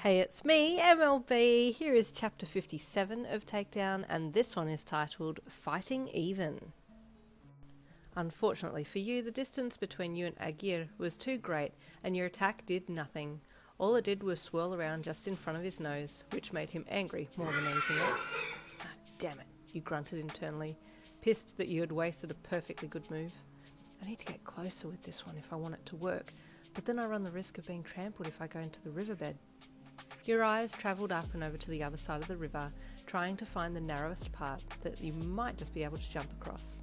Hey, it's me, MLB. Here is chapter 57 of Takedown, and this one is titled Fighting Even. Unfortunately for you, the distance between you and Agir was too great, and your attack did nothing. All it did was swirl around just in front of his nose, which made him angry more than anything else. Ah, damn it, you grunted internally, pissed that you had wasted a perfectly good move. I need to get closer with this one if I want it to work, but then I run the risk of being trampled if I go into the riverbed. Your eyes travelled up and over to the other side of the river, trying to find the narrowest part that you might just be able to jump across.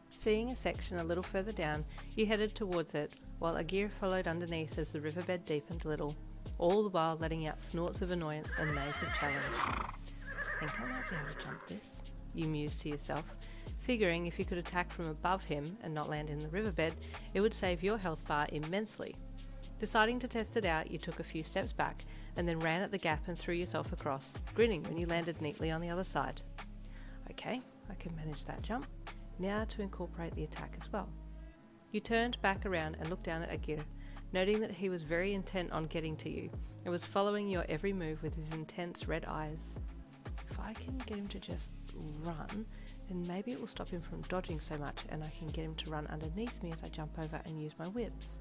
Seeing a section a little further down, you headed towards it, while Agir followed underneath as the riverbed deepened a little, all the while letting out snorts of annoyance and neighs of challenge. I think I might be able to jump this, you mused to yourself, figuring if you could attack from above him and not land in the riverbed, it would save your health bar immensely. Deciding to test it out, you took a few steps back and then ran at the gap and threw yourself across, grinning when you landed neatly on the other side. Okay, I can manage that jump. Now to incorporate the attack as well. You turned back around and looked down at Agir, noting that he was very intent on getting to you and was following your every move with his intense red eyes. If I can get him to just run, then maybe it will stop him from dodging so much and I can get him to run underneath me as I jump over and use my whips.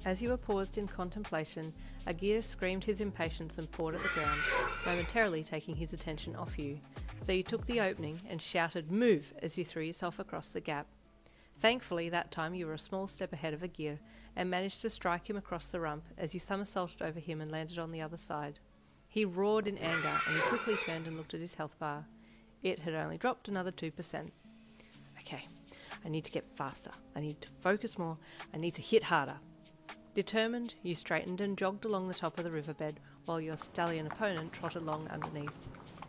As you were paused in contemplation, Agir screamed his impatience and pawed at the ground, momentarily taking his attention off you. So you took the opening and shouted, "Move!" as you threw yourself across the gap. Thankfully, that time you were a small step ahead of Agir and managed to strike him across the rump as you somersaulted over him and landed on the other side. He roared in anger and you quickly turned and looked at his health bar. It had only dropped another 2%. Okay, I need to get faster. I need to focus more. I need to hit harder. Determined, you straightened and jogged along the top of the riverbed while your stallion opponent trotted along underneath.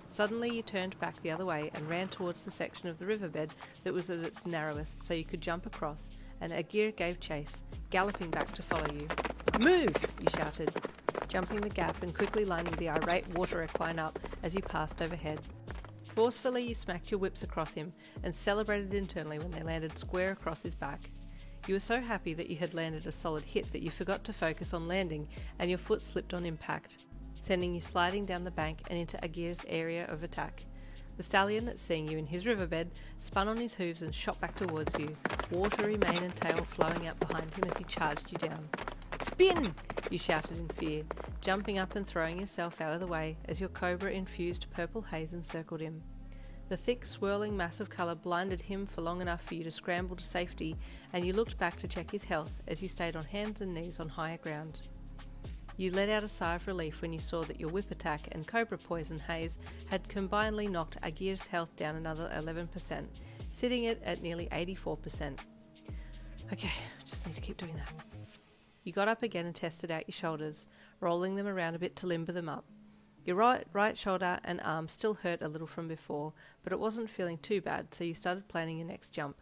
Suddenly you turned back the other way and ran towards the section of the riverbed that was at its narrowest so you could jump across, and Agir gave chase, galloping back to follow you. "Move!" you shouted, jumping the gap and quickly lining the irate water equine up as you passed overhead. Forcefully you smacked your whips across him and celebrated internally when they landed square across his back. You were so happy that you had landed a solid hit that you forgot to focus on landing and your foot slipped on impact, sending you sliding down the bank and into Agir's area of attack. The stallion, seeing you in his riverbed, spun on his hooves and shot back towards you, watery mane and tail flowing out behind him as he charged you down. "Spin!" you shouted in fear, jumping up and throwing yourself out of the way as your cobra-infused purple haze encircled him. The thick, swirling mass of colour blinded him for long enough for you to scramble to safety, and you looked back to check his health as you stayed on hands and knees on higher ground. You let out a sigh of relief when you saw that your whip attack and cobra poison haze had combinedly knocked Agir's health down another 11%, sitting it at nearly 84%. Okay, just need to keep doing that. You got up again and tested out your shoulders, rolling them around a bit to limber them up. Your right shoulder and arm still hurt a little from before, but it wasn't feeling too bad, so you started planning your next jump.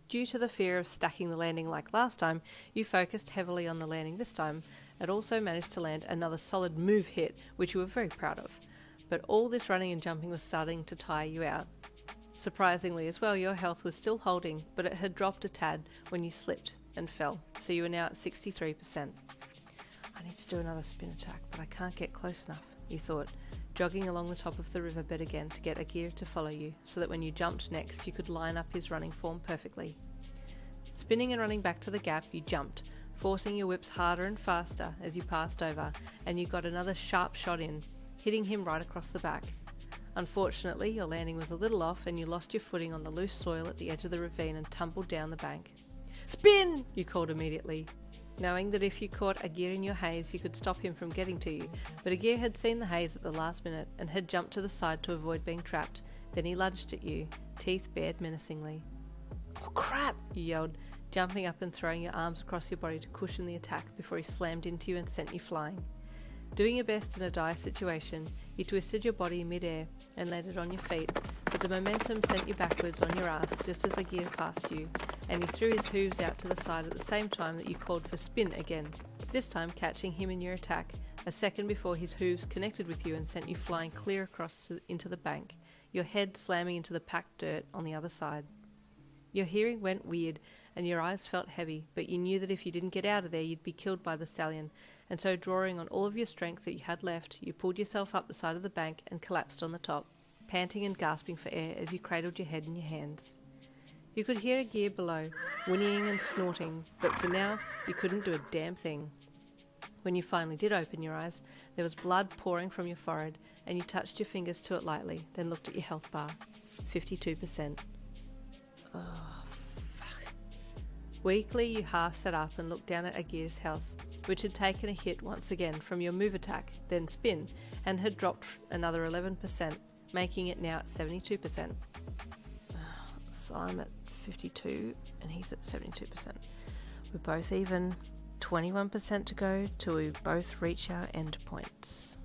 Due to the fear of stacking the landing like last time, you focused heavily on the landing this time, and also managed to land another solid move hit, which you were very proud of. But all this running and jumping was starting to tire you out. Surprisingly as well, your health was still holding, but it had dropped a tad when you slipped and fell, so you were now at 63%. I need to do another spin attack, but I can't get close enough, you thought, jogging along the top of the riverbed again to get Agir to follow you, so that when you jumped next you could line up his running form perfectly. Spinning and running back to the gap, you jumped, forcing your whips harder and faster as you passed over, and you got another sharp shot in, hitting him right across the back. Unfortunately, your landing was a little off and you lost your footing on the loose soil at the edge of the ravine and tumbled down the bank. "Spin!" you called immediately, knowing that if you caught Agir in your haze you could stop him from getting to you, but Agir had seen the haze at the last minute and had jumped to the side to avoid being trapped. Then he lunged at you, teeth bared menacingly. "Oh crap!" you yelled, jumping up and throwing your arms across your body to cushion the attack before he slammed into you and sent you flying. Doing your best in a dire situation, you twisted your body in mid-air and landed on your feet, but the momentum sent you backwards on your ass just as Agir passed you, and he threw his hooves out to the side at the same time that you called for spin again, this time catching him in your attack, a second before his hooves connected with you and sent you flying clear across into the bank, your head slamming into the packed dirt on the other side. Your hearing went weird and your eyes felt heavy, but you knew that if you didn't get out of there you'd be killed by the stallion, and so drawing on all of your strength that you had left, you pulled yourself up the side of the bank and collapsed on the top, panting and gasping for air as you cradled your head in your hands. You could hear Agir below, whinnying and snorting, but for now you couldn't do a damn thing. When you finally did open your eyes, there was blood pouring from your forehead, and you touched your fingers to it lightly, then looked at your health bar. 52%. Oh, fuck. Weakly, you half sat up and looked down at Agir's health, which had taken a hit once again from your move attack, then spin, and had dropped another 11%, making it now at 72%. So I'm at 52 and he's at 72%. We're both even. 21% to go till we both reach our end points.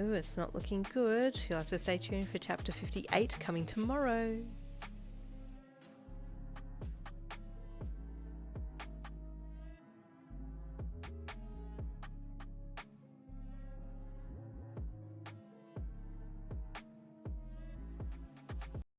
Ooh, it's not looking good. You'll have to stay tuned for chapter 58 coming tomorrow.